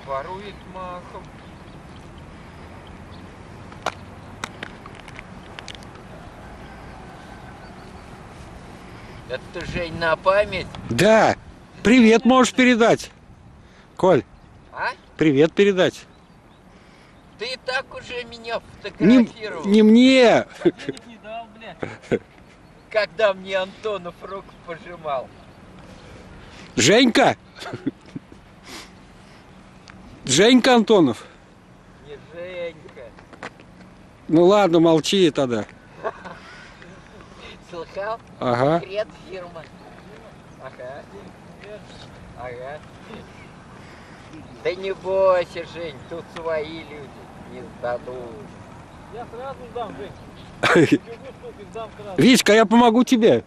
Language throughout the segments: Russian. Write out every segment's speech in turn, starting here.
Ворует махом. Это Жень на память? Да. Привет можешь передать. Коль. А? Привет передать. Ты и так уже меня фотографировал. Не мне. Денег не дал, блядь. Когда мне Антонов руку пожимал. Женька. Женька Антонов. Не Женька. Ну ладно, молчи тогда. Слыхал? Ага. Секрет фирма. Ага. Ага. Да не бойся, Жень, тут свои люди не сдадут. Я сразу сдам, Жень. Убегу, сука, сдам сразу. Витька, я помогу тебе.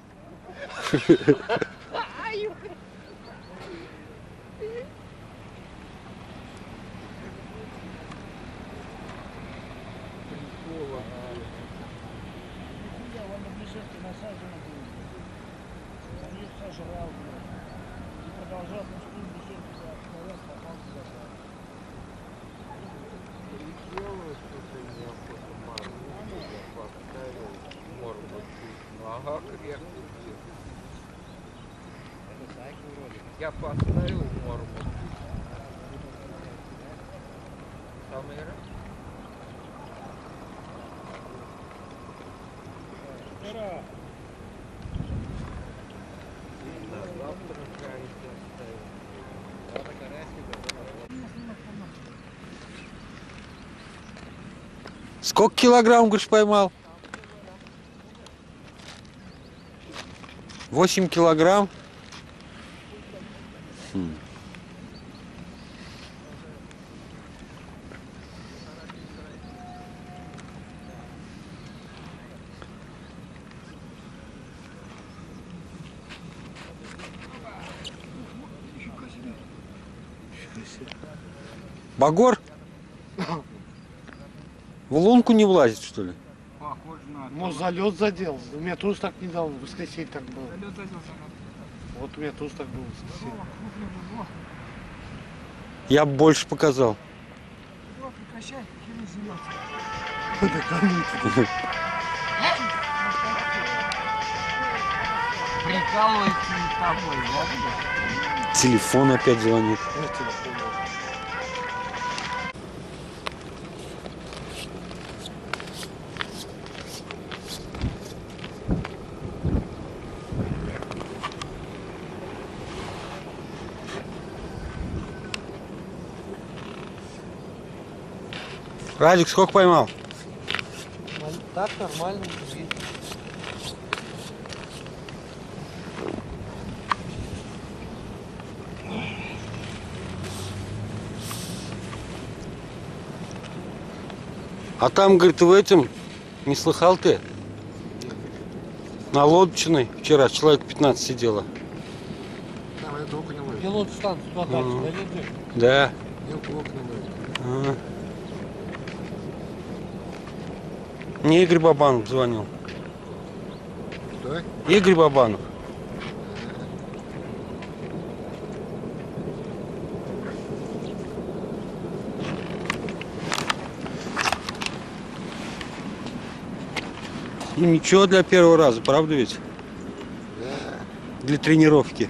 Ага, крепкий. Я поставил норму. Самый раз. На завтра карите оставил. Сколько килограмм, говоришь, поймал? 8 килограмм. Багор? В лунку не влазит, что ли? Похоже на то. Может, залет задел. У меня тоже так недавно, в воскресенье так было. Залет задел. Вот у меня тоже так было в воскресенье. Я бы больше показал. Прекращай, херню заниматься. Прикалывается над тобой, да? Телефон опять звонит. Радик, сколько поймал? Так нормально. А там, говорит, в этом, не слыхал ты? На лодочной вчера человек 15 сидело. Там это окна ловит. Пилот станцию туда дальше, да, лежит? Да. Мелко окна ловит. Ага. Мне Игорь Бабанов звонил. Кто? Игорь Бабанов. Ну, ничего для первого раза, правда ведь? Да. Для тренировки.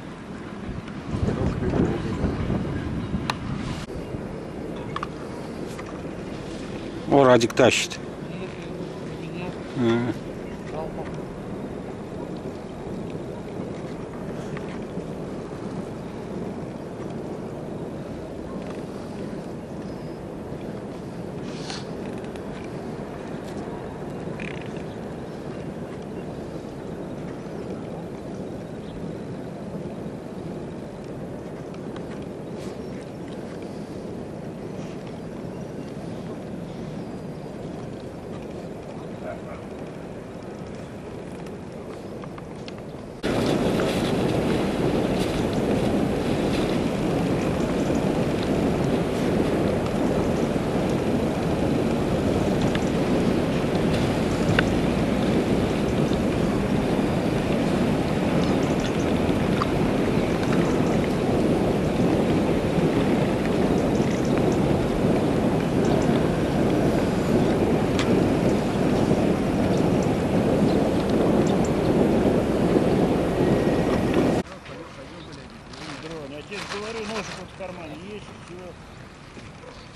О, Радик тащит. Ага.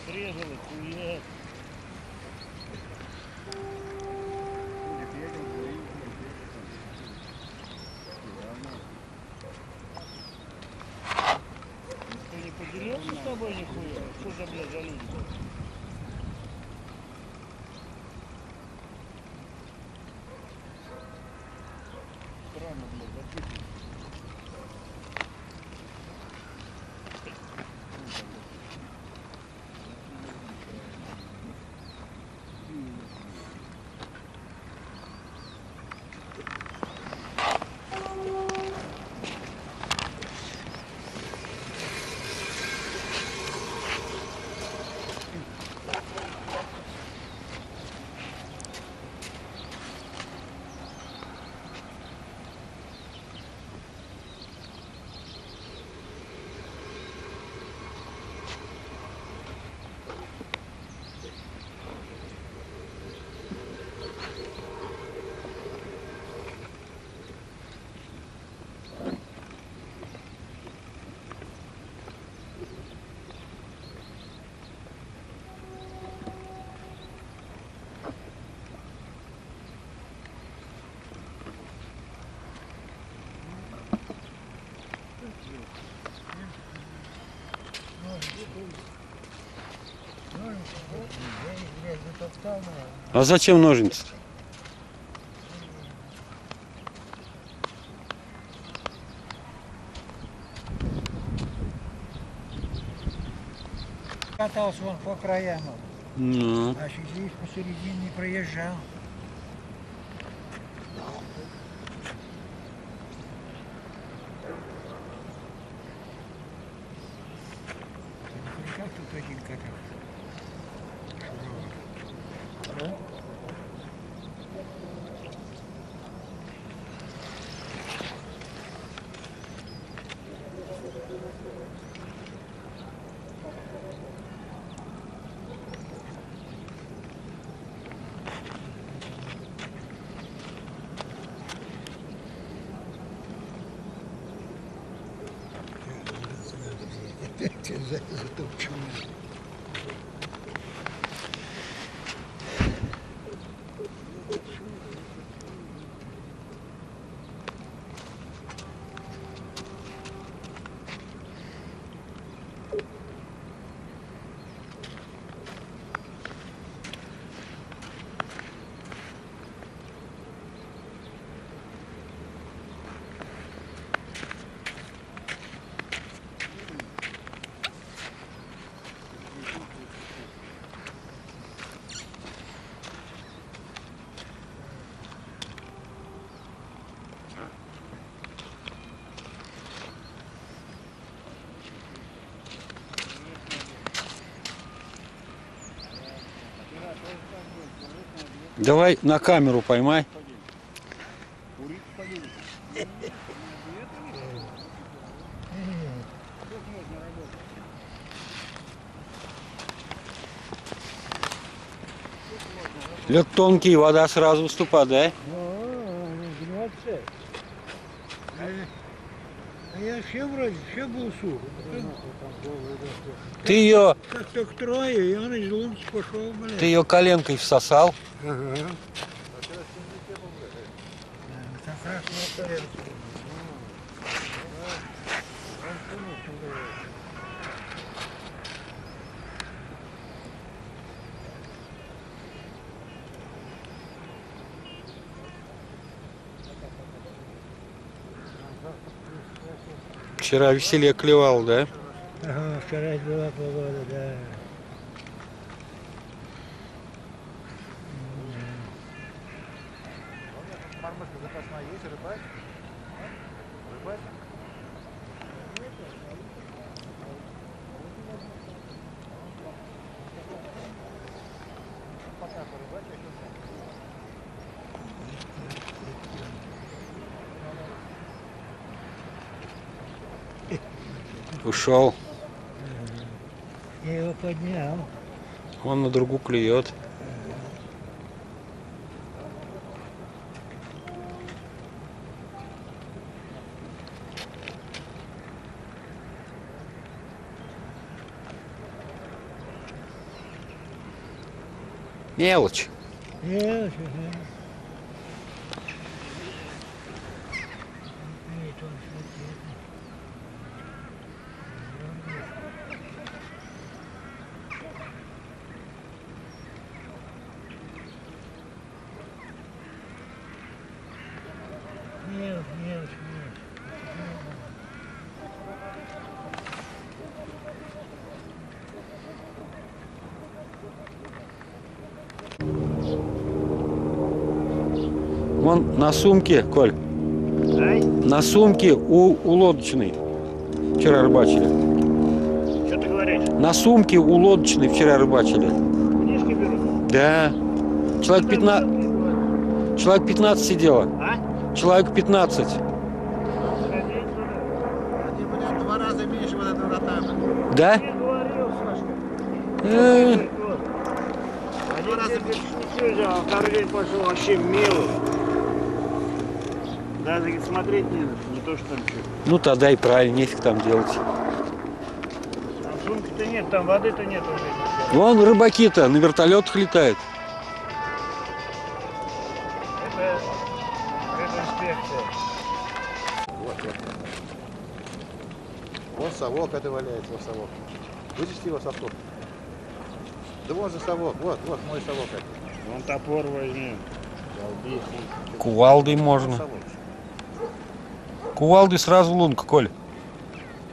Срезали, хуя. Никто не поделился с тобой нихуя? Что за, блядь, за люди? Странно, блядь, записано. А зачем ножницы? Катался он по краям, Ну, а здесь посередине не проезжал. Как тут один катался? Затопчу. давай на камеру поймай. Лед тонкий, вода сразу выступает, да? А я все вроде, все был сух. Ты ее Как только трое, и он из лунки пошел, блядь. коленкой всосал. Ага. Как раз на коленку. Вчера веселье клевал, да? Ага, вчера была погода, да. Ушел. Я его поднял. Он на другу клюет. Мелочь. Мелочь, мелочь. Вон на сумке, Коль. На сумке у лодочной. Вчера рыбачили. Что ты говоришь? На сумке у лодочной вчера рыбачили. Книжки берут? Да. Человек 15 сидело. А? Человек 15. Сходить туда. Они, блядь, 2 раза меньше вот этого ротана. Да? Я говорил, Сашка. Э, Один раз ничего взял, а второй день пошел вообще милый. Даже смотреть не надо, не то что там что. Ну тогда и правильно, нефиг там делать. Там сумки-то нет, там воды-то нет уже. Вон рыбаки-то на вертолетах летают. Это инспекция. Вон совок это валяется, вот совок. Вычисти его совком. Да вон же совок, вот мой совок. Вон топор возьми. Долби. Кувалдой можно. Совок. Кувалдой сразу лунка, Коль.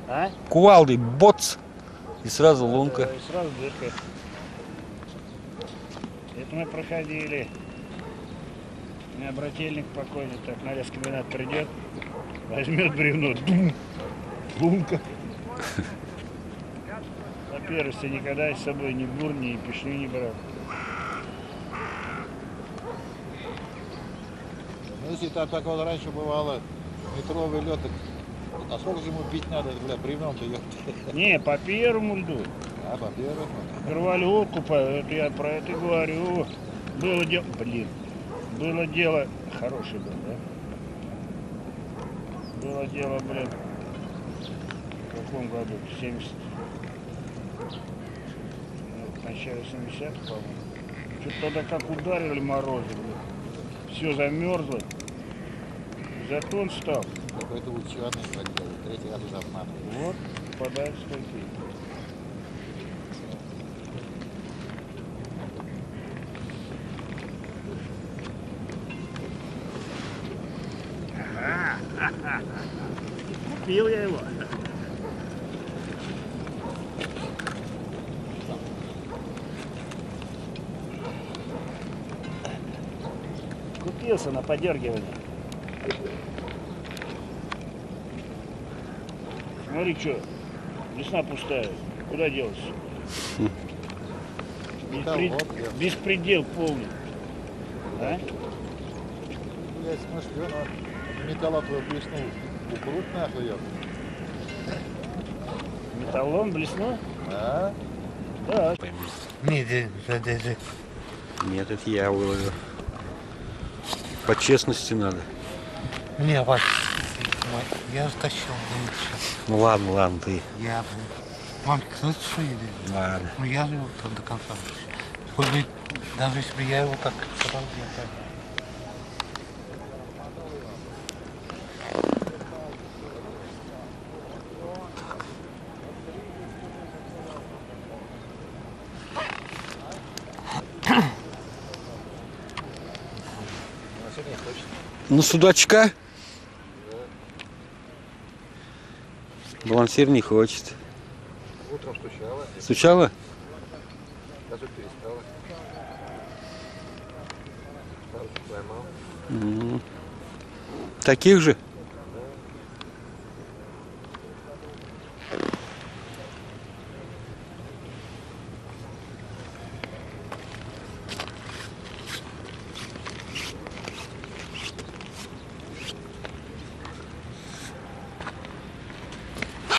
А? Кувалдой боц. И сразу лунка. И сразу дырка. Это мы проходили. У меня брательник покойный, так на лескомбинат придет, возьмет бревно, дум, лунка. Во-первых, ты никогда с собой ни бур, ни пешню не брал. Ну если там так вот раньше бывало, метровый лед, так а сколько же ему бить надо, бля, бревном-то ёпта. Не, по первому льду. А, по первому. Перволюдку, это я про это говорю. Было дело, было дело, хороший был, да? Было дело, блин, в каком году? 70. В начале 70-х, по-моему. Что-то тогда как ударили морозы, блин. Все замерзло. Зато он стал. Какой-то ученый, третий раз уже обманывает. Вот, попадают стойки. Купил я его. Купился на подергивание. Смотри, что, весна пустая. Куда делась? Беспредел полный. А? Блядь, смотри, он металла твою блеснул. Укрут нахуй, ёпта. Металлом блеснул? А? Да. Нет, Нет, это я выложу. По честности надо. Не, Вась, я стащил. Ну ладно, ты. Я, мам, слышишь, что едет? Ладно. Ну я же его там до конца. Хоть бы, даже если бы я его так сразу не так. Ну, судачка. Балансир не хочет. Утром стучала, Стучала? даже перестала. Парочку поймал. Таких же?